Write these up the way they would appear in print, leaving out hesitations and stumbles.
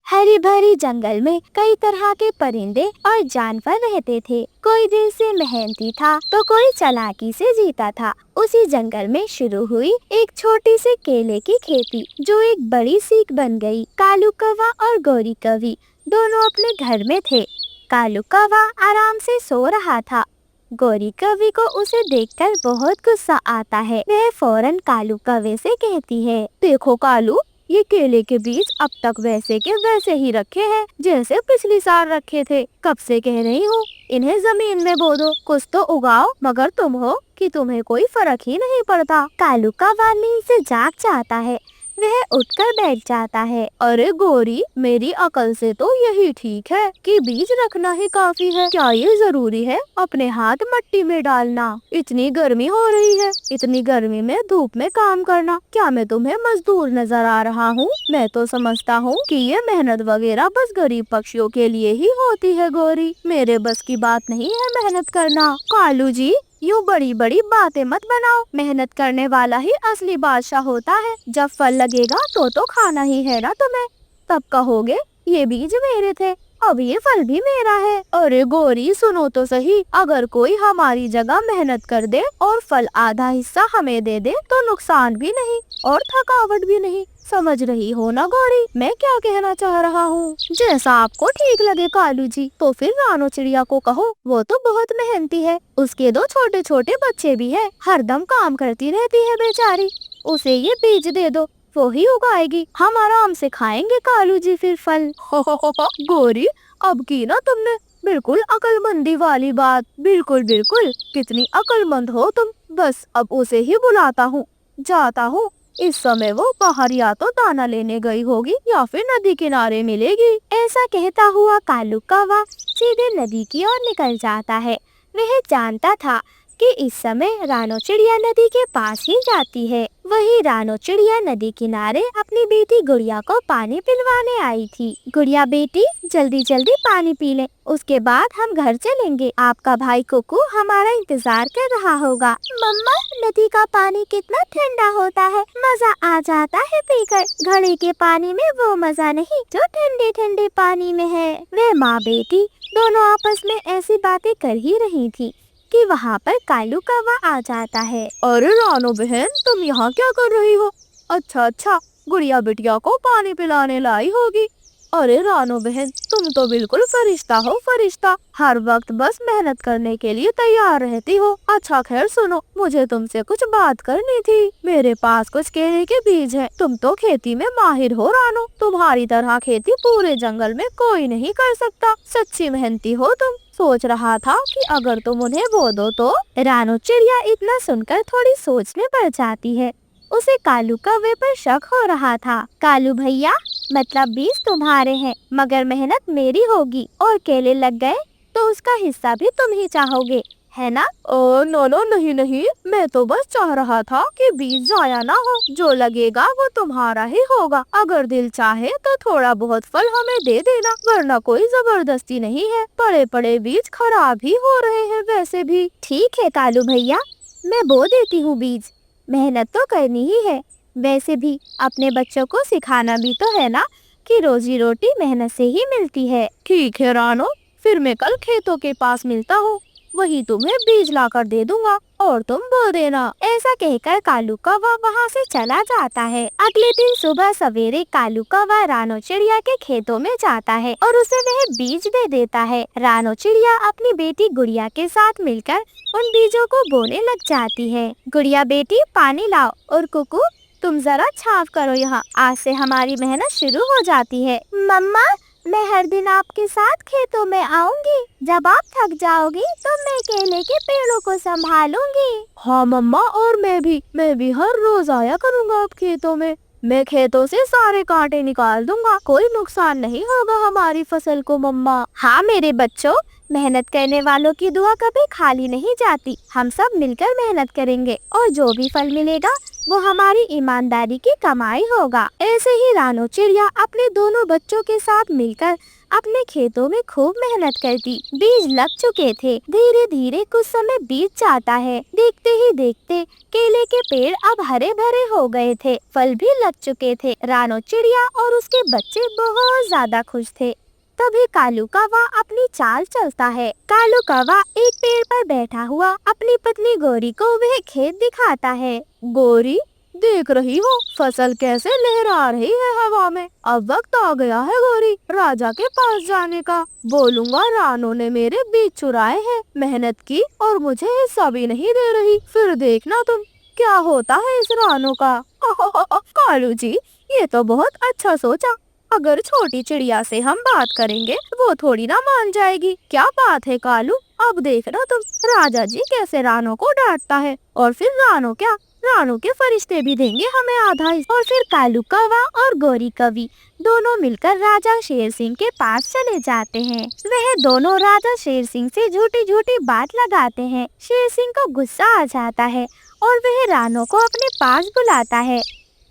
हरी भरी जंगल में कई तरह के परिंदे और जानवर रहते थे। कोई दिल से मेहनती था तो कोई चालाकी से जीता था। उसी जंगल में शुरू हुई एक छोटी सी केले की खेती, जो एक बड़ी सीख बन गई। कालू कौवा और गोरी कौवी दोनों अपने घर में थे। कालू कौवा आराम से सो रहा था। गोरी कौवी को उसे देखकर बहुत गुस्सा आता है। वह फौरन कालू कौवे से कहती है, देखो कालू, ये केले के बीज अब तक वैसे के वैसे ही रखे हैं जैसे पिछली साल रखे थे। कब से कह रही हूँ इन्हें जमीन में बो दो, कुछ तो उगाओ, मगर तुम हो कि तुम्हें कोई फर्क ही नहीं पड़ता। कालू कौवा नींद से जाग जाता है। वह उठकर बैठ जाता है। अरे गोरी, मेरी अकल से तो यही ठीक है कि बीज रखना ही काफी है। क्या ये जरूरी है अपने हाथ मिट्टी में डालना? इतनी गर्मी हो रही है, इतनी गर्मी में धूप में काम करना, क्या मैं तुम्हें मजदूर नजर आ रहा हूँ? मैं तो समझता हूँ कि ये मेहनत वगैरह बस गरीब पक्षियों के लिए ही होती है। गोरी, मेरे बस की बात नहीं है मेहनत करना। कालू जी, यूँ बड़ी बड़ी बातें मत बनाओ। मेहनत करने वाला ही असली बादशाह होता है। जब फल लगेगा तो खाना ही है ना तुम्हें। तब कहोगे ये बीज मेरे थे, अब ये फल भी मेरा है। अरे गोरी, सुनो तो सही, अगर कोई हमारी जगह मेहनत कर दे और फल आधा हिस्सा हमें दे दे तो नुकसान भी नहीं और थकावट भी नहीं। समझ रही हो ना गौरी मैं क्या कहना चाह रहा हूँ? जैसा आपको ठीक लगे कालू जी। तो फिर रानो चिड़िया को कहो, वो तो बहुत मेहनती है। उसके दो छोटे छोटे बच्चे भी हैं, हरदम काम करती रहती है बेचारी। उसे ये बीज दे दो, वो ही उगाएगी। हम आराम से खाएंगे कालू जी फिर फल। गोरी, अब की ना तुमने बिल्कुल अकलमंदी वाली बात। बिल्कुल बिल्कुल, कितनी अकलमंद हो तुम। बस अब उसे ही बुलाता हूँ, जाता हूँ। इस समय वो बाहर या तो दाना लेने गई होगी या फिर नदी किनारे मिलेगी। ऐसा कहता हुआ कालू कौवा सीधे नदी की ओर निकल जाता है। वह जानता था कि इस समय रानो चिड़िया नदी के पास ही जाती है। वही रानो चिड़िया नदी किनारे अपनी बेटी गुड़िया को पानी पिलवाने आई थी। गुड़िया बेटी, जल्दी जल्दी पानी पी ले, उसके बाद हम घर चलेंगे। आपका भाई कुकू हमारा इंतजार कर रहा होगा। मम्मा, नदी का पानी कितना ठंडा होता है, मजा आ जाता है पीकर। घड़े के पानी में वो मजा नहीं जो ठंडे ठंडे पानी में है। वे माँ बेटी दोनों आपस में ऐसी बातें कर ही रही थी कि वहाँ पर कालू कौवा आ जाता है। अरे रानो बहन, तुम यहाँ क्या कर रही हो? अच्छा, गुड़िया बिटिया को पानी पिलाने लाई होगी। अरे रानो बहन, तुम तो बिल्कुल फरिश्ता हो, फरिश्ता। हर वक्त बस मेहनत करने के लिए तैयार रहती हो। अच्छा खैर सुनो, मुझे तुमसे कुछ बात करनी थी। मेरे पास कुछ केले के बीज हैं। तुम तो खेती में माहिर हो रानो, तुम्हारी तरह खेती पूरे जंगल में कोई नहीं कर सकता। सच्ची मेहनती हो तुम। सोच रहा था कि अगर तुम उन्हें बो दो तो। रानो चिड़िया इतना सुनकर थोड़ी सोच में पड़ जाती है। उसे कालू कौवे पर शक हो रहा था। कालू भैया, मतलब बीज तुम्हारे हैं मगर मेहनत मेरी होगी, और केले लग गए तो उसका हिस्सा भी तुम ही चाहोगे, है ना? ओ नो नो, नहीं, मैं तो बस चाह रहा था कि बीज जाया ना हो। जो लगेगा वो तुम्हारा ही होगा। अगर दिल चाहे तो थोड़ा बहुत फल हमें दे देना, वरना कोई जबरदस्ती नहीं है। पड़े पड़े बीज खराब ही हो रहे हैं वैसे भी। ठीक है कालू भैया, मैं बो देती हूँ बीज। मेहनत तो करनी ही है। वैसे भी अपने बच्चों को सिखाना भी तो है ना कि रोजी रोटी मेहनत से ही मिलती है। ठीक है रानो, फिर मैं कल खेतों के पास मिलता हूँ, वही तुम्हें बीज लाकर दे दूंगा और तुम बो देना। ऐसा कहकर कालू कौवा वहाँ से चला जाता है। अगले दिन सुबह सवेरे कालू कौवा रानो चिड़िया के खेतों में जाता है और उसे वह बीज दे देता है। रानो चिड़िया अपनी बेटी गुड़िया के साथ मिलकर उन बीजों को बोने लग जाती है। गुड़िया बेटी, पानी लाओ, और कुकू तुम जरा छाव करो यहाँ, आज से हमारी मेहनत शुरू हो जाती है। मम्मा, मैं हर दिन आपके साथ खेतों में आऊंगी। जब आप थक जाओगी तो मैं केले के पेड़ों को संभालूंगी। हाँ मम्मा, और मैं भी हर रोज आया करूँगा आप खेतों में। मैं खेतों से सारे कांटे निकाल दूंगा, कोई नुकसान नहीं होगा हमारी फसल को मम्मा। हाँ मेरे बच्चों, मेहनत करने वालों की दुआ कभी खाली नहीं जाती। हम सब मिलकर मेहनत करेंगे और जो भी फल मिलेगा वो हमारी ईमानदारी की कमाई होगा। ऐसे ही रानो चिड़िया अपने दोनों बच्चों के साथ मिलकर अपने खेतों में खूब मेहनत करती। बीज लग चुके थे। धीरे धीरे कुछ समय बीत जाता है। देखते ही देखते केले के पेड़ अब हरे भरे हो गए थे। फल भी लग चुके थे। रानो चिड़िया और उसके बच्चे बहुत ज्यादा खुश थे। तभी कालू कौवा अपनी चाल चलता है। कालू कौवा एक पेड़ पर बैठा हुआ अपनी पत्नी गोरी को वह खेत दिखाता है। गोरी, देख रही हो फसल कैसे लहरा रही है हवा में। अब वक्त आ गया है गोरी, राजा के पास जाने का। बोलूंगा रानो ने मेरे बीज चुराए हैं, मेहनत की और मुझे हिस्सा भी नहीं दे रही। फिर देखना तुम क्या होता है इस रानो का। कालू जी, ये तो बहुत अच्छा सोचा। अगर छोटी चिड़िया से हम बात करेंगे वो थोड़ी ना मान जाएगी। क्या बात है कालू, अब देखना तुम राजा जी कैसे रानो को डांटता है। और फिर रानो क्या, रानो के फरिश्ते भी देंगे हमें आधा हिस्सा। और फिर कालू कौवा और गोरी कवि दोनों मिलकर राजा शेर सिंह के पास चले जाते हैं। वह दोनों राजा शेर सिंह से झूठी झूठी बात लगाते हैं। शेर सिंह को गुस्सा आ जाता है और वह रानो को अपने पास बुलाता है।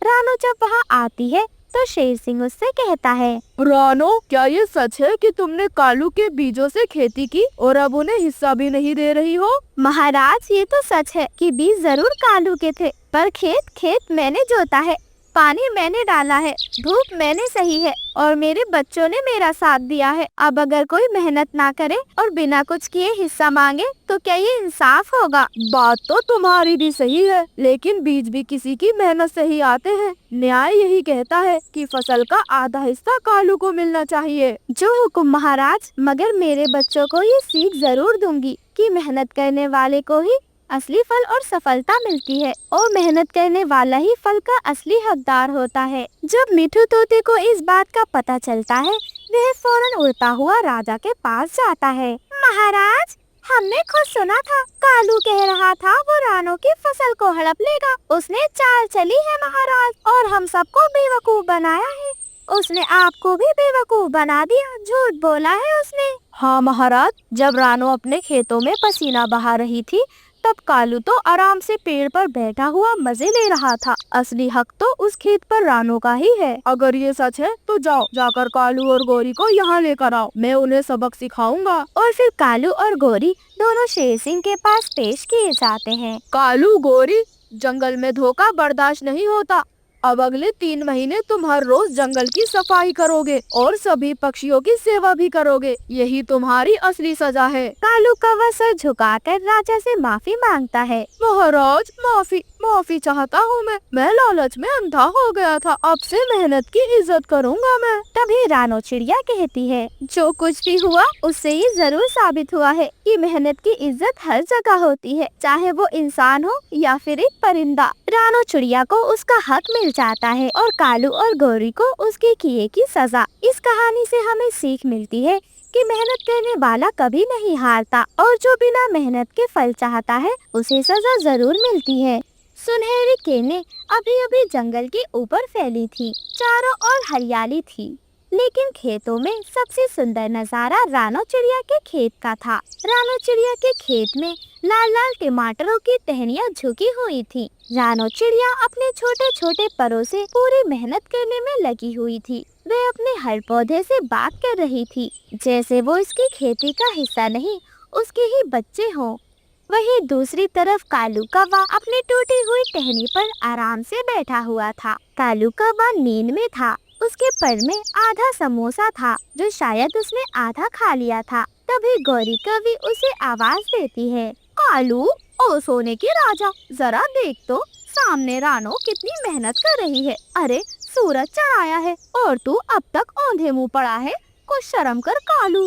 रानो जब वहाँ आती है तो शेर सिंह उससे कहता है, रानो, क्या ये सच है कि तुमने कालू के बीजों से खेती की और अब उन्हें हिस्सा भी नहीं दे रही हो? महाराज, ये तो सच है कि बीज जरूर कालू के थे, पर खेत मैंने जोता है, पानी मैंने डाला है, धूप मैंने सही है और मेरे बच्चों ने मेरा साथ दिया है। अब अगर कोई मेहनत ना करे और बिना कुछ किए हिस्सा मांगे तो क्या ये इंसाफ होगा? बात तो तुम्हारी भी सही है, लेकिन बीज भी किसी की मेहनत से ही आते हैं। न्याय यही कहता है कि फसल का आधा हिस्सा कालू को मिलना चाहिए। जो हुकुम महाराज, मगर मेरे बच्चों को ये सीख जरूर दूंगी कि मेहनत करने वाले को ही असली फल और सफलता मिलती है और मेहनत करने वाला ही फल का असली हकदार होता है। जब मिठू तोते को इस बात का पता चलता है, वह फौरन उड़ता हुआ राजा के पास जाता है। महाराज, हमने खुद सुना था कालू कह रहा था वो रानो की फसल को हड़प लेगा। उसने चाल चली है महाराज और हम सबको बेवकूफ बनाया है। उसने आपको भी बेवकूफ बना दिया, झूठ बोला है उसने। हाँ महाराज, जब रानो अपने खेतों में पसीना बहा रही थी तब कालू तो आराम से पेड़ पर बैठा हुआ मजे ले रहा था। असली हक तो उस खेत पर रानो का ही है। अगर ये सच है तो जाओ, जाकर कालू और गोरी को यहाँ लेकर आओ, मैं उन्हें सबक सिखाऊंगा। और फिर कालू और गोरी दोनों शेर सिंह के पास पेश किए जाते हैं। कालू, गोरी, जंगल में धोखा बर्दाश्त नहीं होता। अब अगले 3 महीने तुम हर रोज जंगल की सफाई करोगे और सभी पक्षियों की सेवा भी करोगे। यही तुम्हारी असली सजा है। कालू कौवा सर झुकाकर राजा से माफी मांगता है। महाराज, माफी चाहता हूँ मैं लालच में अंधा हो गया था। अब से मेहनत की इज्जत करूँगा मैं। तभी रानो चिड़िया कहती है, जो कुछ भी हुआ उससे ये जरूर साबित हुआ है कि मेहनत की इज्जत हर जगह होती है, चाहे वो इंसान हो या फिर एक परिंदा। रानो चिड़िया को उसका हक मिल जाता है और कालू और गोरी को उसके किए की सजा। इस कहानी से हमें सीख मिलती है कि मेहनत करने वाला कभी नहीं हारता और जो बिना मेहनत के फल चाहता है उसे सजा जरूर मिलती है। सुनहरी किरणें अभी अभी जंगल के ऊपर फैली थी। चारों ओर हरियाली थी, लेकिन खेतों में सबसे सुंदर नजारा रानो चिड़िया के खेत का था। रानो चिड़िया के खेत में लाल लाल टमाटरों की टहनियाँ झुकी हुई थी। रानो चिड़िया अपने छोटे छोटे परों से पूरी मेहनत करने में लगी हुई थी। वह अपने हर पौधे से बात कर रही थी, जैसे वो इसकी खेती का हिस्सा नहीं, उसके ही बच्चे हों। वहीं दूसरी तरफ कालू कौवा अपनी टूटी हुई टहनी पर आराम से बैठा हुआ था। कालू कौवा नींद में था। उसके पर में आधा समोसा था जो शायद उसने आधा खा लिया था। तभी गौरी कवि उसे आवाज देती है, कालू, ओ सोने के राजा, जरा देख तो सामने रानो कितनी मेहनत कर रही है। अरे सूरज चढ़ाया है और तू अब तक औंधे मुंह पड़ा है। कुछ शर्म कर कालू।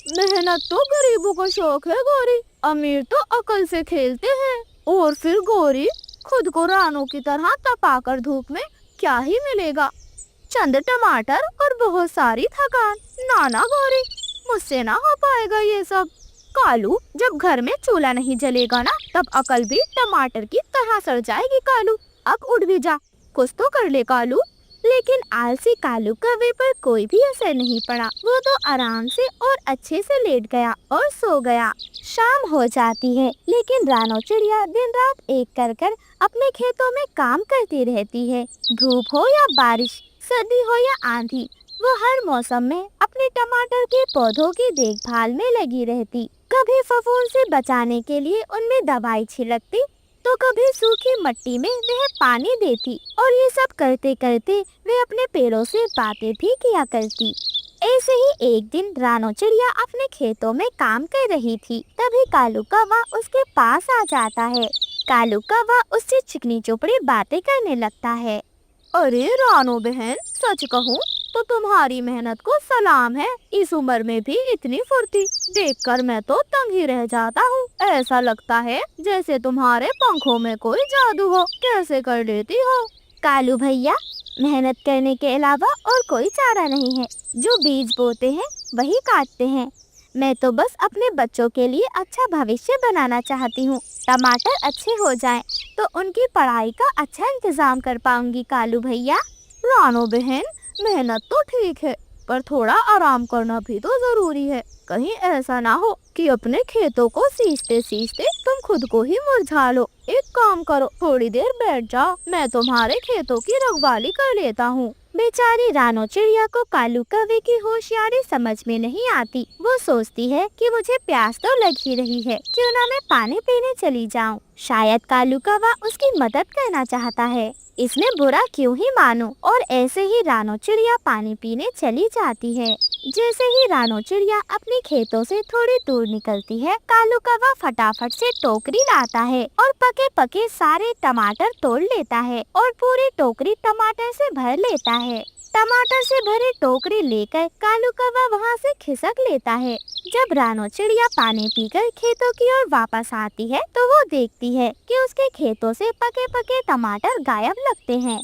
मेहनत तो गरीबों का शौक है गौरी, अमीर तो अकल से खेलते हैं। और फिर गौरी, खुद को रानो की तरह तपाकर धूप में क्या ही मिलेगा? चंद टमाटर और बहुत सारी थकान। नाना गौरी, मुझसे ना हो पाएगा ये सब। कालू, जब घर में चूल्हा नहीं जलेगा ना, तब अकल भी टमाटर की तरह सड़ जाएगी। कालू, अब उठ भी जा, कुछ तो कर ले कालू। लेकिन आलसी कालू कौवे पर कोई भी असर नहीं पड़ा। वो तो आराम से और अच्छे से लेट गया और सो गया। शाम हो जाती है, लेकिन रानो चिड़िया दिन रात एक कर अपने खेतों में काम करती रहती है। धूप हो या बारिश, सर्दी हो या आंधी, वो हर मौसम में अपने टमाटर के पौधों की देखभाल में लगी रहती। कभी फफूंद से बचाने के लिए उनमें दवाई छिड़कती, तो कभी सूखी मिट्टी में वह पानी देती, और ये सब करते करते वे अपने पेड़ों से बातें भी किया करती। ऐसे ही एक दिन रानो चिड़िया अपने खेतों में काम कर रही थी। तभी कालू कौवा उसके पास आ जाता है। कालू कौवा उससे चिकनी चुपड़ी बातें करने लगता है। अरे रानो बहन, सच कहूँ तो तुम्हारी मेहनत को सलाम है। इस उम्र में भी इतनी फुर्ती देखकर मैं तो तंग ही रह जाता हूँ। ऐसा लगता है जैसे तुम्हारे पंखों में कोई जादू हो। कैसे कर लेती हो? कालू भैया, मेहनत करने के अलावा और कोई चारा नहीं है। जो बीज बोते हैं वही काटते हैं। मैं तो बस अपने बच्चों के लिए अच्छा भविष्य बनाना चाहती हूँ। टमाटर अच्छे हो जाएं तो उनकी पढ़ाई का अच्छा इंतजाम कर पाऊंगी कालू भैया। रानो बहन, मेहनत तो ठीक है, पर थोड़ा आराम करना भी तो जरूरी है। कहीं ऐसा ना हो कि अपने खेतों को सींचते सींचते तुम खुद को ही मुरझा लो। एक काम करो, थोड़ी देर बैठ जाओ, मैं तुम्हारे खेतों की रखवाली कर लेता हूँ। बेचारी रानो चिड़िया को कालू कौवे की होशियारी समझ में नहीं आती। वो सोचती है कि मुझे प्यास तो लग ही रही है, क्यों ना मैं पानी पीने चली जाऊं। शायद कालू कौवा उसकी मदद करना चाहता है, इसमें बुरा क्यों ही मानूं। और ऐसे ही रानो चिड़िया पानी पीने चली जाती है। जैसे ही रानो चिड़िया अपने खेतों से थोड़ी दूर निकलती है, कालू कौवा फटाफट से टोकरी लाता है और पके पके सारे टमाटर तोड़ लेता है और पूरी टोकरी टमाटर से भर लेता है। टमाटर से भरी टोकरी लेकर कालू कौवा वहाँ से खिसक लेता है। जब रानो चिड़िया पानी पीकर खेतों की ओर वापस आती है, तो वो देखती है कि उसके खेतों से पके पके टमाटर गायब लगते हैं।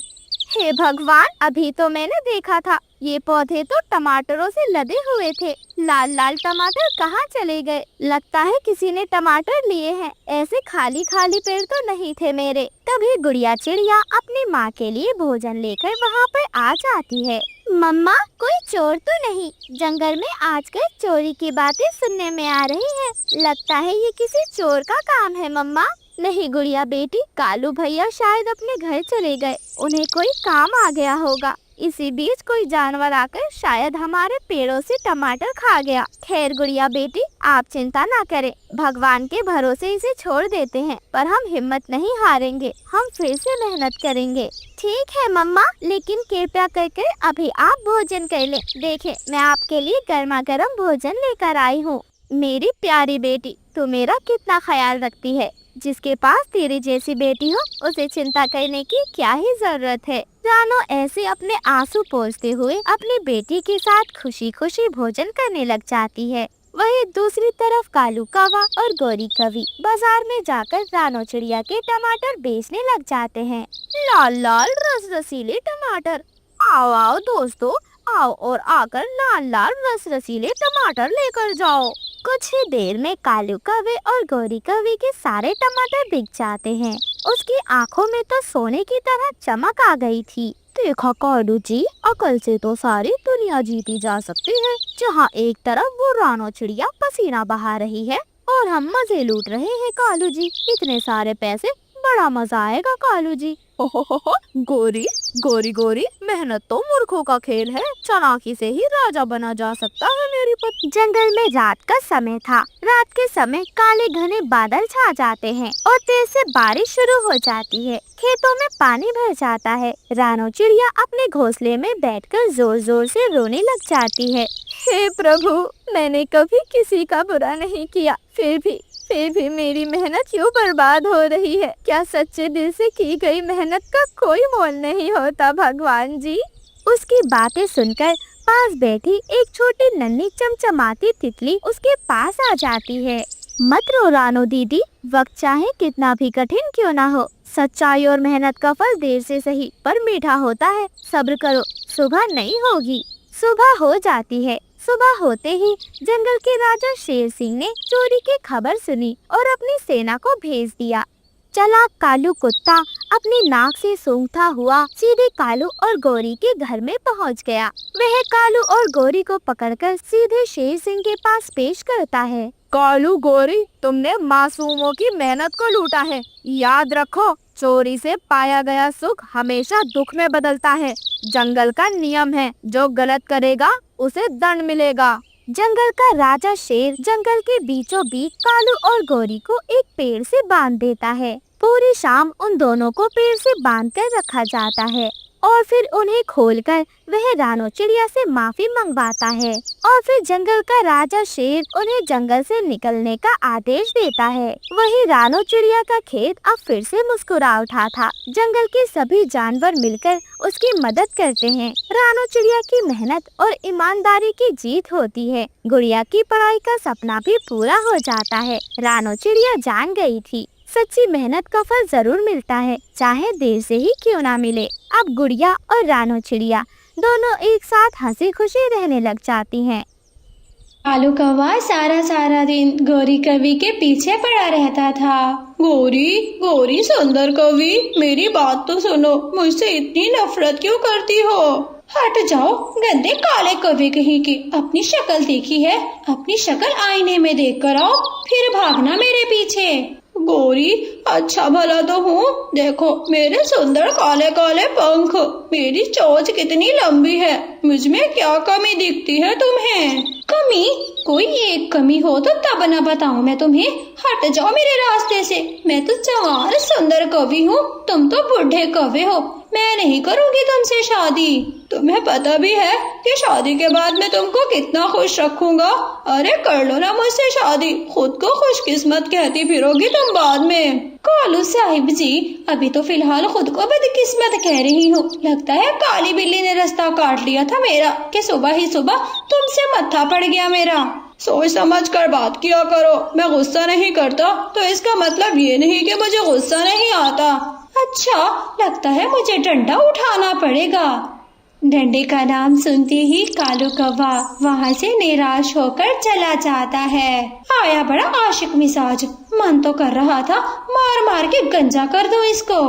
हे भगवान, अभी तो मैंने देखा था ये पौधे तो टमाटरों से लदे हुए थे। लाल लाल टमाटर कहाँ चले गए? लगता है किसी ने टमाटर लिए हैं। ऐसे खाली खाली पेड़ तो नहीं थे मेरे। तभी गुड़िया चिड़िया अपनी माँ के लिए भोजन लेकर वहाँ पर आ जाती है। मम्मा, कोई चोर तो नहीं? जंगल में आजकल चोरी की बातें सुनने में आ रही है। लगता है ये किसी चोर का काम है। मम्मा। नहीं गुड़िया बेटी, कालू भैया शायद अपने घर चले गए। उन्हें कोई काम आ गया होगा। इसी बीच कोई जानवर आकर शायद हमारे पेड़ों से टमाटर खा गया। खैर गुड़िया बेटी, आप चिंता ना करें, भगवान के भरोसे इसे छोड़ देते हैं। पर हम हिम्मत नहीं हारेंगे, हम फिर से मेहनत करेंगे। ठीक है मम्मा, लेकिन कृपया करके अभी आप भोजन कर लें। देखें, मैं आपके लिए गर्मा गर्म भोजन लेकर आई हूँ। मेरी प्यारी बेटी, तू मेरा कितना ख्याल रखती है। जिसके पास तेरी जैसी बेटी हो, उसे चिंता करने की क्या ही जरूरत है। रानो ऐसे अपने आंसू पोंछते हुए अपनी बेटी के साथ खुशी खुशी भोजन करने लग जाती है। वहीं दूसरी तरफ कालू कौवा और गौरी कवि बाजार में जाकर रानो चिड़िया के टमाटर बेचने लग जाते हैं। लाल लाल रस रसीले टमाटर, आओ आओ दोस्तों, आओ और आकर लाल लाल रस रसीले टमाटर लेकर जाओ। कुछ ही देर में कालू कौवे और गौरी कवि के सारे टमाटर बिक जाते हैं। उसकी आंखों में तो सोने की तरह चमक आ गई थी। देखा कालू जी, अकल से तो सारी दुनिया जीती जा सकती है। जहाँ एक तरफ वो रानो चिड़िया पसीना बहा रही है और हम मजे लूट रहे हैं। कालू जी, इतने सारे पैसे, बड़ा मजा आएगा कालू जी। हो, गोरी गोरी गोरी, मेहनत तो मूर्खों का खेल है। चालाकी से ही राजा बना जा सकता है मेरी पत्नी। जंगल में रात का समय था। रात के समय काले घने बादल छा जाते हैं और तेज से बारिश शुरू हो जाती है। खेतों में पानी भर जाता है। रानो चिड़िया अपने घोंसले में बैठकर जोर जोर से रोने लग जाती है। हे प्रभु, मैंने कभी किसी का बुरा नहीं किया, फिर भी मेरी मेहनत क्यों बर्बाद हो रही है? क्या सच्चे दिल से की गई मेहनत का कोई मोल नहीं होता भगवान जी? उसकी बातें सुनकर पास बैठी एक छोटी नन्ही चमचमाती तितली उसके पास आ जाती है। मत रो रानो दीदी, वक्त चाहे कितना भी कठिन क्यों ना हो, सच्चाई और मेहनत का फल देर से सही पर मीठा होता है। सब्र करो, सुबह नहीं होगी। सुबह हो जाती है। सुबह होते ही जंगल के राजा शेर सिंह ने चोरी की खबर सुनी और अपनी सेना को भेज दिया। चालाक कालू कुत्ता अपनी नाक से सूंघता हुआ सीधे कालू और गौरी के घर में पहुंच गया। वह कालू और गौरी को पकड़कर सीधे शेर सिंह के पास पेश करता है। कालू गौरी, तुमने मासूमों की मेहनत को लूटा है। याद रखो, चोरी से पाया गया सुख हमेशा दुख में बदलता है। जंगल का नियम है, जो गलत करेगा उसे दंड मिलेगा। जंगल का राजा शेर जंगल के बीचों बीच कालू और गौरी को एक पेड़ से बांध देता है। पूरी शाम उन दोनों को पेड़ से बांधकर रखा जाता है और फिर उन्हें खोलकर वह रानो चिड़िया से माफी मंगवाता है और फिर जंगल का राजा शेर उन्हें जंगल से निकलने का आदेश देता है। वही रानो चिड़िया का खेत अब फिर से मुस्कुरा उठा था। जंगल के सभी जानवर मिलकर उसकी मदद करते हैं। रानो चिड़िया की मेहनत और ईमानदारी की जीत होती है। गुड़िया की पढ़ाई का सपना भी पूरा हो जाता है। रानो चिड़िया जान गई थी, सच्ची मेहनत का फल जरूर मिलता है, चाहे देर से ही क्यों ना मिले। अब गुड़िया और रानो चिड़िया दोनों एक साथ हंसी खुशी रहने लग जाती हैं। कालू कौवा सारा दिन गौरी कवि के पीछे पड़ा रहता था। गौरी सुंदर कवि, मेरी बात तो सुनो, मुझसे इतनी नफरत क्यों करती हो? हट जाओ गंदे काले कवि कहीं की। अपनी शक्ल देखी है? अपनी शक्ल आईने में देख कर आओ, फिर भागना मेरे पीछे। गौरी, अच्छा भला तो हूँ, देखो मेरे सुंदर काले काले पंख, मेरी चोंच कितनी लंबी है, मुझ में क्या कमी दिखती है तुम्हें? कमी? कोई एक कमी हो तो तब न बताऊं मैं तुम्हें। हट जाओ मेरे रास्ते से। मैं तो जवान सुंदर कवि हूँ, तुम तो बूढ़े कवि हो। मैं नहीं करूँगी तुमसे शादी। तुम्हें पता भी है कि शादी के बाद मैं तुमको कितना खुश रखूंगा। अरे कर लो ना मुझसे शादी, खुद को खुशकिस्मत कहती फिरोगी तुम बाद में। कालू साहिब जी, अभी तो फिलहाल खुद को बदकिस्मत कह रही हूँ। लगता है काली बिल्ली ने रास्ता काट लिया था मेरा, कि सुबह ही सुबह तुमसे मत्था पड़ गया मेरा। सोच समझ कर बात किया करो। मैं गुस्सा नहीं करता तो इसका मतलब ये नहीं कि मुझे गुस्सा नहीं आता। अच्छा, लगता है मुझे डंडा उठाना पड़ेगा। डंडे का नाम सुनते ही कालू कौवा वहाँ से निराश होकर चला जाता है। आया बड़ा आशिक मिजाज, मन तो कर रहा था मार मार के गंजा कर दो इसको।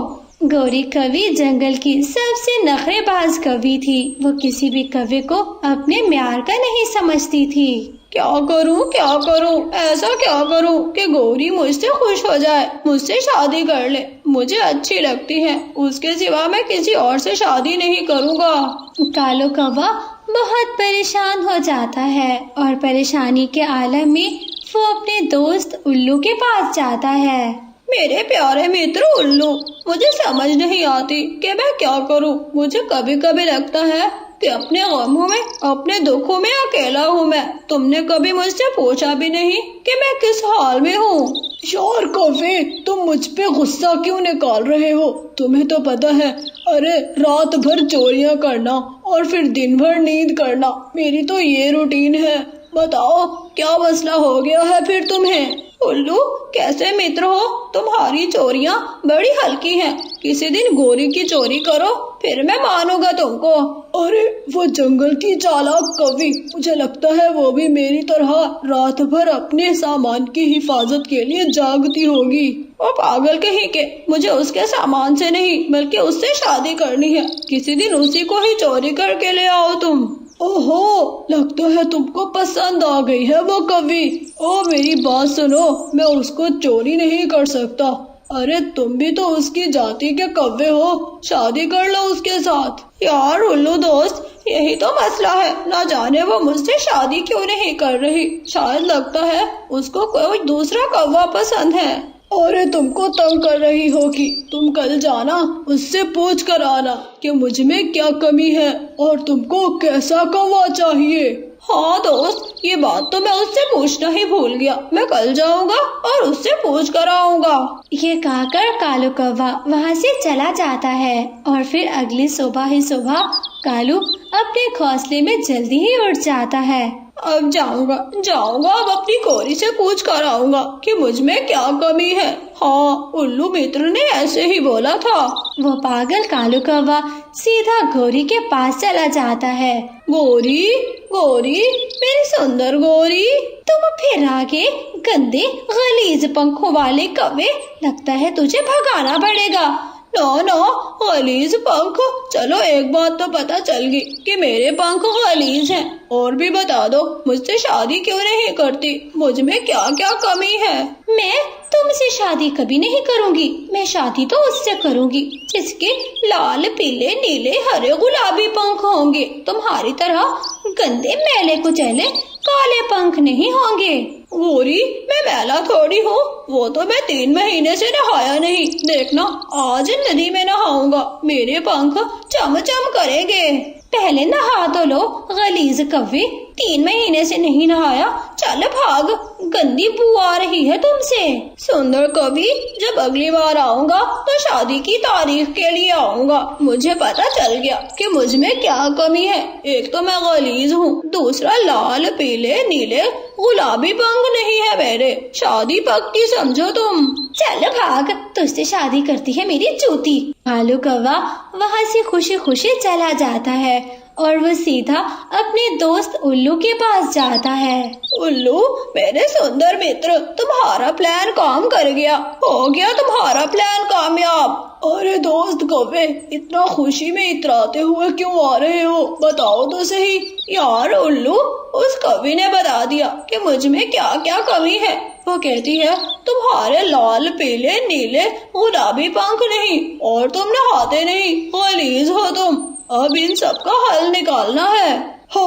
गौरी कवि जंगल की सबसे नखरेबाज कवि थी। वो किसी भी कवि को अपने म्यार का नहीं समझती थी। क्या करूं, ऐसा क्या करूं कि गौरी मुझसे खुश हो जाए, मुझसे शादी कर ले। मुझे अच्छी लगती है, उसके सिवा मैं किसी और से शादी नहीं करूंगा। कालू कौवा बहुत परेशान हो जाता है और परेशानी के आलम में वो अपने दोस्त उल्लू के पास जाता है। मेरे प्यारे मित्र उल्लू, मुझे समझ नहीं आती कि मैं क्या करूं। मुझे कभी कभी लगता है कि अपने गमों में, अपने दुखों में अकेला हूँ मैं। तुमने कभी मुझसे पूछा भी नहीं कि मैं किस हाल में हूँ। यार कौवे, तुम मुझ पे गुस्सा क्यों निकाल रहे हो? तुम्हें तो पता है, अरे रात भर चोरियां करना और फिर दिन भर नींद करना, मेरी तो ये रूटीन है। बताओ क्या मसला हो गया है फिर तुम्हें? उल्लू, कैसे मित्र हो? तुम्हारी चोरियां बड़ी हल्की हैं। किसी दिन गौरी की चोरी करो, फिर मैं मानूंगा तुमको। अरे वो जंगल की चालाक कवि, मुझे लगता है वो भी मेरी तरह रात भर अपने सामान की हिफाजत के लिए जागती होगी। वो पागल कहीं के, मुझे उसके सामान से नहीं बल्कि उससे शादी करनी है। किसी दिन उसी को ही चोरी करके ले आओ तुम। ओहो, लगता है तुमको पसंद आ गई है वो कवि। ओ मेरी बात सुनो, मैं उसको चोरी नहीं कर सकता। अरे तुम भी तो उसकी जाति के कव्वे हो, शादी कर लो उसके साथ। यार उल्लू दोस्त, यही तो मसला है, ना जाने वो मुझसे शादी क्यों नहीं कर रही। शायद लगता है उसको कोई दूसरा कौवा पसंद है। अरे तुमको तंग कर रही होगी, तुम कल जाना उससे पूछ कर आना कि मुझ में क्या कमी है और तुमको कैसा कौवा चाहिए। हाँ दोस्त, ये बात तो मैं उससे पूछना ही भूल गया। मैं कल जाऊंगा और उससे पूछ कर आऊंगा। ये कहकर कालू कौवा वहाँ से चला जाता है और फिर अगली सुबह ही सुबह कालू अपने घोंसले में जल्दी ही उठ जाता है। अब जाऊंगा अब अपनी गौरी से पूछ कर आऊंगा कि मुझ में क्या कमी है। हाँ, उल्लू मित्र ने ऐसे ही बोला था। वो पागल कालू कौवा सीधा गौरी के पास चला जाता है। गौरी, मेरी सुंदर गौरी। तुम फिर आगे गंदे गलीज पंखों वाले कौवे, लगता है तुझे भगाना पड़ेगा। ना ना, गलीज पंख। चलो एक बात तो पता चल गई कि मेरे पंख गलीज हैं। और भी बता दो, मुझसे शादी क्यों नहीं करती? मुझ में क्या क्या कमी है? मैं तुमसे शादी कभी नहीं करूंगी। मैं शादी तो उससे करूंगी जिसके लाल पीले नीले हरे गुलाबी पंख होंगे। तुम्हारी तरह गंदे मैले कुचैले काले पंख नहीं होंगे। गौरी, मैं मैला थोड़ी हूँ। वो तो मैं 3 महीने से नहाया नहीं। देखना, आज नदी में नहाऊंगा, मेरे पंख चम चम करेंगे। पहले नहा तो लो गलीज कव्वे। 3 महीने से नहीं नहाया, चल भाग, गंदी बू आ रही है तुमसे। सुंदर कवि, जब अगली बार आऊंगा तो शादी की तारीख के लिए आऊंगा। मुझे पता चल गया कि मुझ में क्या कमी है। एक तो मैं गलीज हूँ, दूसरा लाल पीले नीले गुलाबी पंख नहीं है मेरे। शादी पक्की समझो तुम। चल भाग, तुझसे शादी करती है मेरी चूती। भालू कौवा वहाँ से खुशी खुशी चला जाता है और वो सीधा अपने दोस्त उल्लू के पास जाता है। उल्लू, मेरे सुंदर मित्र, तुम्हारा प्लान काम कर गया। हो गया तुम्हारा प्लान कामयाब। अरे दोस्त कौवे, इतना खुशी में इतराते हुए क्यों आ रहे हो? बताओ तो सही। यार उल्लू, उस कवि ने बता दिया कि मुझ में क्या क्या कमी है। वो कहती है तुम्हारे लाल पीले नीले गुलाबी पंख नहीं, और तुम नहाते नहीं, गलीज हो तुम। अब इन सब का हल निकालना है। हो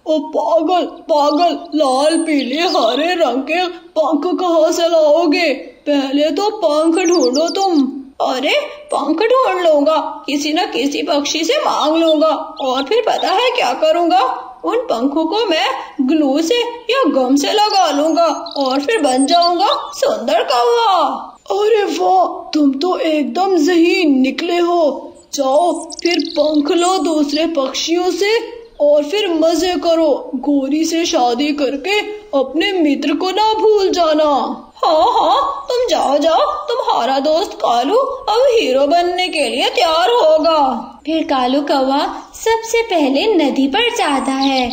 ओ पागल पागल, लाल पीले हरे रंग के पंख कहाँ से लाओगे? पहले तो पंख ढूंढो तुम। अरे पंख ढूंढ लूंगा, किसी न किसी पक्षी से मांग लूंगा, और फिर पता है क्या करूंगा? उन पंखों को मैं ग्लू से या गम से लगा लूंगा और फिर बन जाऊंगा सुंदर कौवा। अरे वाह, तुम तो एकदम ज़हीन निकले हो। जाओ फिर पंख लो दूसरे पक्षियों से और फिर मजे करो। गोरी से शादी करके अपने मित्र को ना भूल जाना। हाँ हाँ, तुम जाओ जाओ, तुम्हारा दोस्त कालू अब हीरो बनने के लिए तैयार होगा। फिर कालू कौवा सबसे पहले नदी पर जाता है।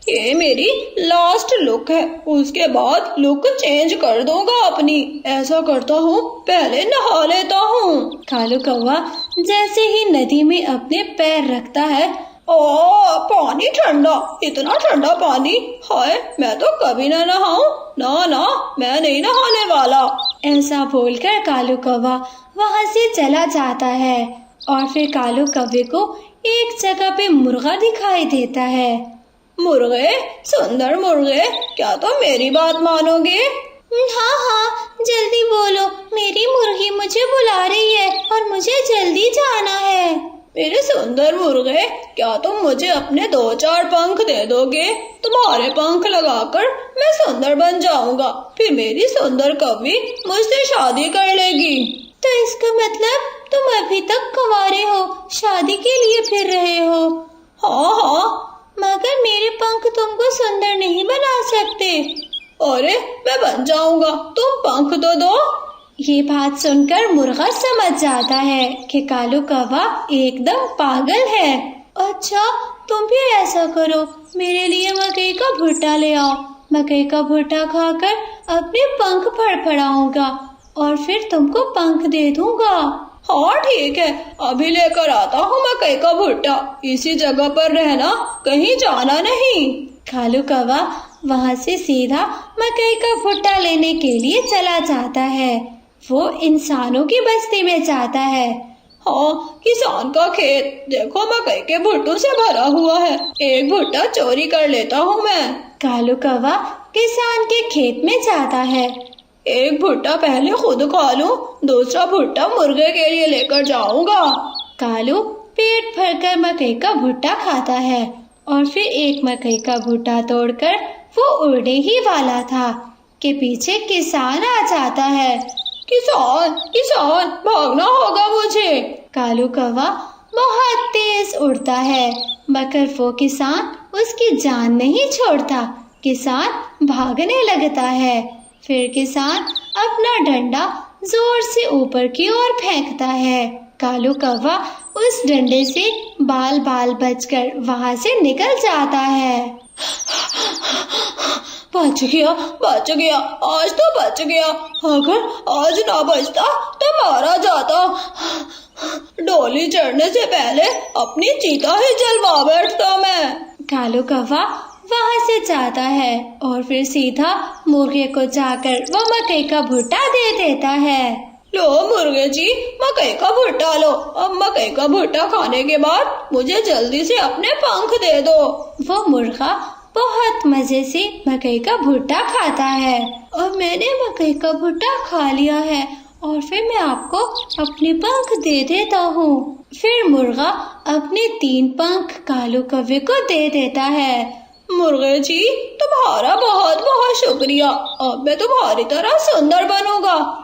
ये मेरी लास्ट लुक है, उसके बाद लुक चेंज कर दूंगा अपनी। ऐसा करता हूँ, पहले नहा लेता हूँ। कालू कौवा जैसे ही नदी में अपने पैर रखता है, पानी ठंडा, इतना ठंडा पानी, हाय मैं तो कभी न नहाऊं। ना ना, मैं नहीं नहाने वाला। ऐसा बोलकर कालू कौवा वहाँ से चला जाता है और फिर कालू कौवे को एक जगह पे मुर्गा दिखाई देता है। मुर्गे, सुंदर मुर्गे, क्या तुम मेरी बात मानोगे? हाँ हाँ, जल्दी बोलो, मेरी मुर्गी मुझे बुला रही है और मुझे जल्दी जाना है। मेरे सुंदर मुर्गे, क्या तुम मुझे अपने 2-4 पंख दे दोगे? तुम्हारे पंख लगाकर मैं सुंदर बन जाऊंगा, फिर मेरी सुंदर कवि मुझसे शादी कर लेगी। तो इसका मतलब तुम अभी तक कुंवारे हो, शादी के लिए फिर रहे हो? हाँ हाँ, मगर मेरे पंख तुमको सुंदर नहीं बना सकते। अरे मैं बन जाऊंगा, तुम पंख तो दो। ये बात सुनकर मुर्गा समझ जाता है कि कालू कौवा एकदम पागल है। अच्छा, तुम भी ऐसा करो, मेरे लिए मकई का भुट्टा ले आओ। मकई का भुट्टा खाकर अपने पंख फड़फड़ाऊंगा और फिर तुमको पंख दे दूंगा। हाँ ठीक है, अभी लेकर आता हूँ मकई का भुट्टा। इसी जगह पर रहना, कहीं जाना नहीं। कालू कौवा वहाँ से सीधा मकई का भुट्टा लेने के लिए चला जाता है। वो इंसानों की बस्ती में जाता है। हाँ, किसान का खेत देखो, मकई के भुट्टों से भरा हुआ है। एक भुट्टा चोरी कर लेता हूँ मैं। कालू कौवा किसान के खेत में जाता है। एक भुट्टा पहले खुद खा लूं, दूसरा भुट्टा मुर्गे के लिए लेकर जाऊंगा। कालू पेट भरकर मकई का भुट्टा खाता है और फिर एक मकई का भुट्टा तोड़कर वो उड़ने ही वाला था कि पीछे किसान आ जाता है। किसान किसान, भागना होगा मुझे। कालू कौवा बहुत तेज उड़ता है, मगर वो किसान उसकी जान नहीं छोड़ता। किसान भागने लगता है। फिर किसान अपना डंडा जोर से ऊपर की ओर फेंकता है। कालू कौवा उस डंडे से बाल बाल बचकर वहाँ से निकल जाता है। बच गया, आज तो बच गया। अगर आज ना बचता तो मारा जाता। डोली चढ़ने से पहले अपनी चीता ही जलवा बैठता मैं। कालू कौवा वहाँ से जाता है और फिर सीधा मुर्गे को जाकर वो मकई का भुट्टा दे देता है। लो मुर्गे जी, मकई का भुट्टा लो। अब मकई का भुट्टा खाने के बाद मुझे जल्दी से अपने पंख दे दो। वो मुर्गा बहुत मजे से मकई का भुट्टा खाता है। और मैंने मकई का भुट्टा खा लिया है और फिर मैं आपको अपने पंख दे देता हूँ। फिर मुर्गा अपने 3 पंख कालू कौवे को दे देता है। मुर्गे जी, तुम्हारा बहुत बहुत शुक्रिया। अब मैं तुम्हारी तरह सुंदर बनूंगा।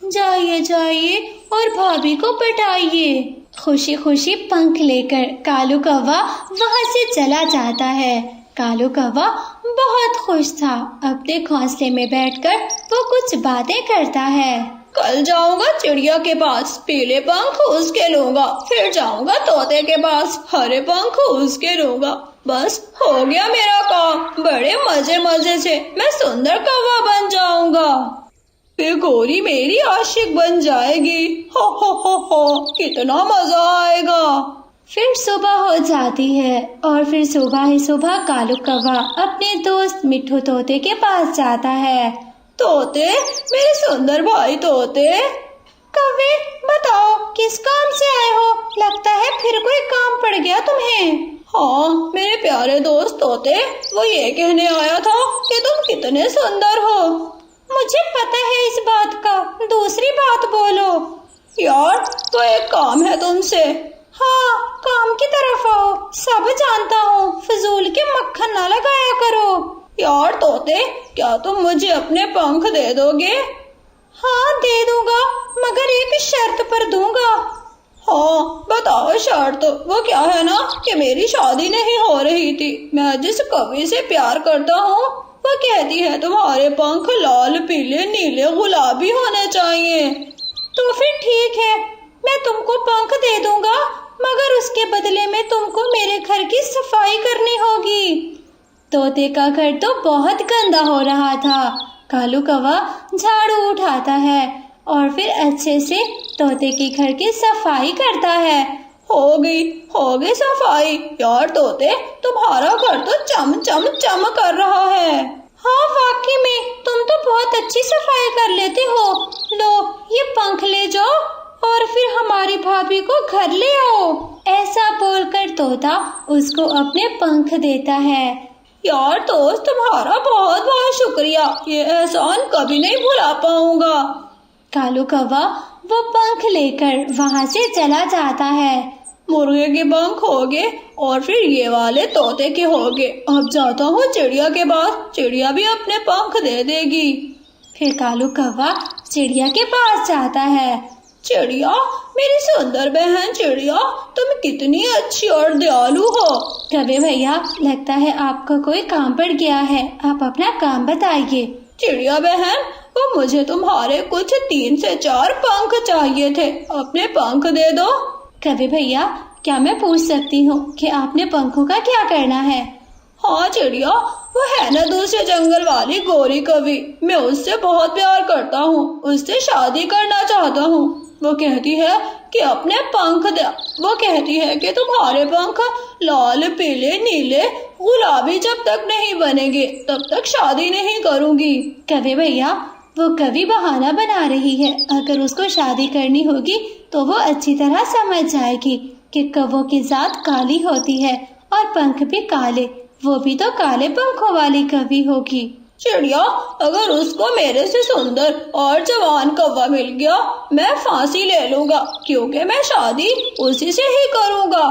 जाइए जाइए और भाभी को पटाइए। खुशी खुशी पंख लेकर कालू कौवा वहाँ से चला जाता है। कालू कौवा बहुत खुश था। अपने घोंसले में बैठकर वो कुछ बातें करता है। कल जाऊंगा चिड़िया के पास, पीले पंख उसके लूंगा। फिर जाऊंगा तोते के पास, हरे पंख उसके लूंगा। बस हो गया मेरा काम। बड़े मजे मजे से मैं सुंदर कौवा बन जाऊंगा। फिर गोरी मेरी आशिक बन जाएगी। हो, कितना मजा आएगा। फिर सुबह हो जाती है और फिर सुबह ही सुबह कालू कौवा अपने दोस्त मिट्ठू तोते के पास जाता है। तोते, मेरे सुंदर भाई तोते। कौवे, बताओ किस काम से आए हो? लगता है फिर कोई काम पड़ गया तुम्हें। हाँ मेरे प्यारे दोस्त तोते, वो ये कहने आया था कि तुम कितने सुंदर हो। मुझे पता है इस बात का, दूसरी बात बोलो। यार तो एक काम है तुमसे। हाँ, काम की तरफ आओ। सब जानता हूँ, फजूल के मक्खन ना लगाया करो। यार तोते, क्या तुम मुझे अपने पंख दे दोगे? हाँ दे दूंगा, मगर एक शर्त पर दूंगा। हाँ बताओ शर्त। वो क्या है ना कि मेरी शादी नहीं हो रही थी। मैं जिस कवि से प्यार करता हूँ वो कहती है तुम्हारे पंख लाल पीले नीले गुलाबी होने चाहिए। तो फिर ठीक है, मैं तुमको पंख दे दूंगा, मगर उसके बदले में तुमको मेरे घर की सफाई करनी होगी। तोते का घर तो बहुत गंदा हो रहा था। कालू कौवा झाड़ू उठाता है और फिर अच्छे से तोते के घर की सफाई करता है। हो गई सफाई। यार तोते, तुम्हारा घर तो चम चम चम कर रहा है। हाँ वाकई में, तुम तो बहुत अच्छी सफाई कर लेते हो। लो ये पंख ले जाओ और फिर हमारी भाभी को घर ले आओ। ऐसा बोलकर तोता उसको अपने पंख देता है। यार दोस्त, तुम्हारा बहुत बहुत शुक्रिया। ये एहसान कभी नहीं भुला पाऊंगा। कालू कौवा वो पंख लेकर वहाँ से चला जाता है। मुर्गे के पंख हो गए और फिर ये वाले तोते के हो गए। अब जाता हूँ चिड़िया के पास, चिड़िया भी अपने पंख दे देगी। फिर कालू कौवा चिड़िया के पास जाता है। चिड़िया, मेरी सुंदर बहन चिड़िया, तुम कितनी अच्छी और दयालु हो। कभी भैया, लगता है आपका कोई काम पड़ गया है, आप अपना काम बताइए। चिड़िया बहन, वो मुझे तुम्हारे कुछ 3 से 4 पंख चाहिए थे, अपने पंख दे दो। कभी भैया, क्या मैं पूछ सकती हूँ कि आपने पंखों का क्या करना है? हाँ चिड़िया, वो है ना दूसरे जंगल वाली गोरी कवि, मैं उससे बहुत प्यार करता हूँ, उससे शादी करना चाहता हूँ। वो कहती है कि अपने पंख दे। वो कहती है कि तुम्हारे पंख लाल पीले नीले गुलाबी जब तक नहीं बनेंगे तब तक शादी नहीं करूँगी। कभी भैया, वो कवि बहाना बना रही है। अगर उसको शादी करनी होगी तो वो अच्छी तरह समझ जाएगी कि कौवों की जात काली होती है और पंख भी काले, वो भी तो काले पंखों वाली कवि होगी। चिड़िया, अगर उसको मेरे से सुंदर और जवान कौवा मिल गया, मैं फांसी ले लूंगा, क्योंकि मैं शादी उसी से ही करूंगा।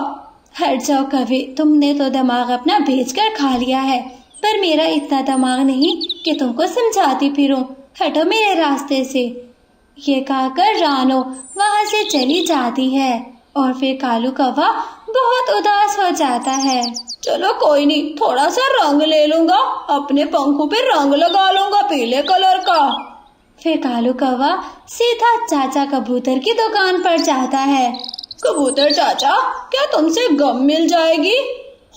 हट जाओ कवि, तुमने तो दिमाग अपना बेच कर खा लिया है, पर मेरा इतना दिमाग नहीं कि तुमको समझाती फिरूं। हटो मेरे रास्ते से। ये कहकर रानो वहाँ से चली जाती है और फिर कालू कौवा बहुत उदास हो जाता है। चलो कोई नहीं, थोड़ा सा रंग ले लूंगा, अपने पंखों पे रंग लगा लूंगा पीले कलर का। फिर कालू कौवा सीधा चाचा कबूतर की दुकान पर जाता है। कबूतर चाचा, क्या तुमसे गम मिल जाएगी?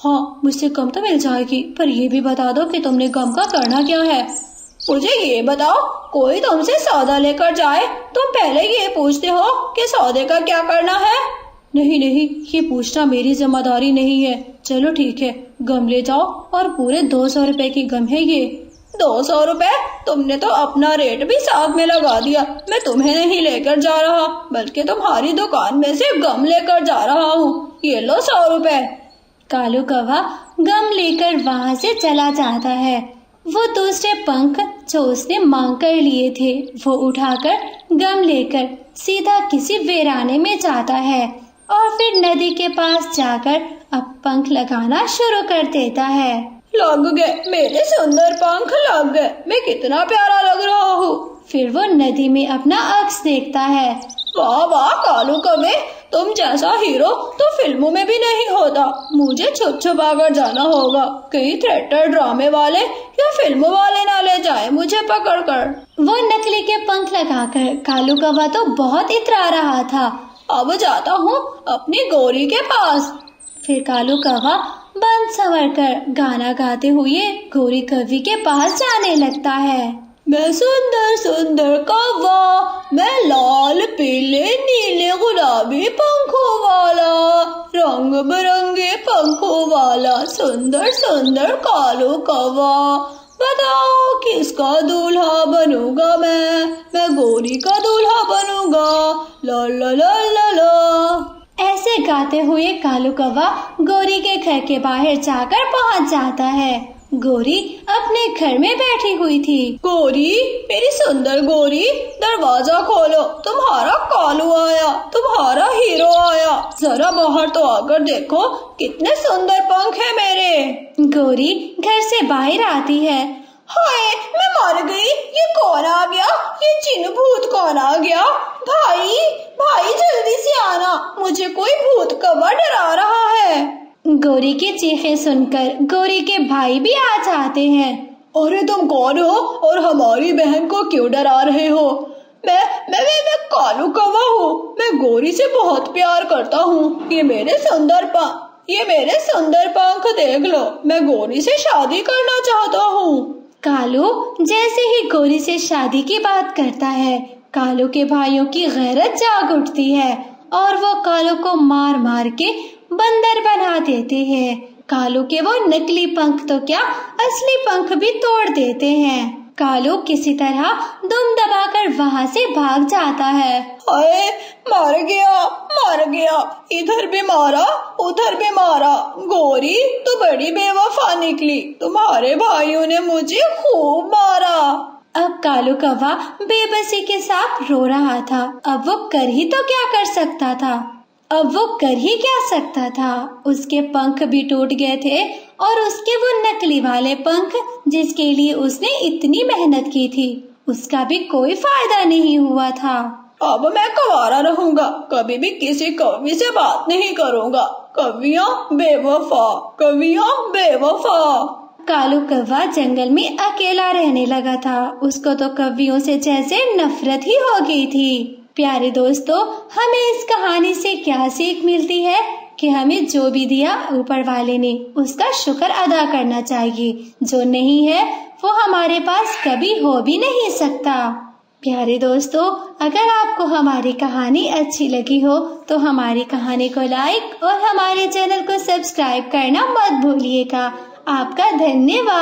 हाँ, मुझसे गम तो मिल जाएगी, पर ये भी बता दो कि तुमने गम का करना क्या है। मुझे ये बताओ, कोई तुमसे सौदा लेकर जाए, तुम पहले ये पूछते हो कि सौदे का क्या करना है? नहीं नहीं, ये पूछना मेरी जिम्मेदारी नहीं है। चलो ठीक है, गम ले जाओ और पूरे 200 रुपए की गम है ये। 200 रुपए? तुमने तो अपना रेट भी साथ में लगा दिया। मैं तुम्हें नहीं लेकर जा रहा, बल्कि तुम्हारी दुकान में से गम लेकर जा रहा हूँ। ये लो 100 रुपए। कालू कौवा गम लेकर वहाँ से चला जाता है। वो दूसरे पंख जो उसने मांग कर लिए थे वो उठाकर गम लेकर सीधा किसी वीराने में जाता है और फिर नदी के पास जाकर अब पंख लगाना शुरू कर देता है। लग गए, मेरे सुंदर पंख लग गए, मैं कितना प्यारा लग रहा हूँ। फिर वो नदी में अपना अक्स देखता है। वाह वाह कालू कौवे, तुम जैसा हीरो तो फिल्मों में भी नहीं होता। मुझे छुप छुपा कर जाना होगा, कहीं थिएटर ड्रामे वाले या फिल्मों वाले ना ले जाए मुझे पकड़ कर। वो नकली के पंख लगाकर कालू कौवा तो बहुत इतरा रहा था। अब जाता हूँ अपनी गोरी के पास। फिर कालू कौवा बंद संवर कर गाना गाते हुए गोरी कौवी के पास जाने लगता है। मैं सुंदर सुंदर कौवा, मैं लाल पीले नीले गुलाबी पंखों वाला, रंग बिरंगे पंखों वाला सुंदर सुंदर कालू कौवा। बताओ किसका दूल्हा बनूंगा मैं गोरी का दूल्हा बनूंगा। ला ला ला ला ला। ऐसे गाते हुए कालू कौवा गोरी के घर के बाहर जाकर पहुंच जाता है। गोरी अपने घर में बैठी हुई थी। गोरी, मेरी सुंदर गोरी, दरवाजा खोलो, तुम्हारा कालू आया, तुम्हारा हीरो आया। जरा बाहर तो आकर देखो, कितने सुंदर पंख है मेरे। गोरी घर से बाहर आती है। हाय, मैं मर गई, ये कौन आ गया? ये चिन्ह भूत कौन आ गया? भाई भाई जल्दी से आना, मुझे कोई भूत कौवा डरा रहा है। गोरी की चीखें सुनकर गोरी के भाई भी आ जाते हैं। अरे तुम कौन हो और हमारी बहन को क्यों डरा रहे हो? मैं कालू कौवा हूँ। मैं गोरी से बहुत प्यार करता हूँ। ये मेरे सुंदर पंख देख लो। मैं गोरी से शादी करना चाहता हूँ। कालू जैसे ही गोरी से शादी की बात करता है, कालू के भाइयों की गैरत जाग उठती है और वो कालू को मार मार के बंदर बना देते हैं। कालू के वो नकली पंख तो क्या, असली पंख भी तोड़ देते हैं। कालू किसी तरह दुम दबाकर वहाँ से भाग जाता है। हाय, मर गया, इधर भी मारा उधर भी मारा। गोरी तो बड़ी बेवफा निकली, तुम्हारे भाइयों ने मुझे खूब मारा। अब कालू कौवा बेबसी के साथ रो रहा था। अब वो कर ही क्या सकता था। उसके पंख भी टूट गए थे और उसके वो नकली वाले पंख जिसके लिए उसने इतनी मेहनत की थी, उसका भी कोई फायदा नहीं हुआ था। अब मैं कुंवारा रहूंगा, कभी भी किसी कौवी से बात नहीं करूंगा। कौवियां बेवफा। कालू कौवा जंगल में अकेला रहने लगा था। उसको तो कौवियों से जैसे नफरत ही हो गई थी। प्यारे दोस्तों, हमें इस कहानी से क्या सीख मिलती है कि हमें जो भी दिया ऊपर वाले ने उसका शुक्र अदा करना चाहिए। जो नहीं है वो हमारे पास कभी हो भी नहीं सकता। प्यारे दोस्तों, अगर आपको हमारी कहानी अच्छी लगी हो तो हमारी कहानी को लाइक और हमारे चैनल को सब्सक्राइब करना मत भूलिएगा। आपका धन्यवाद।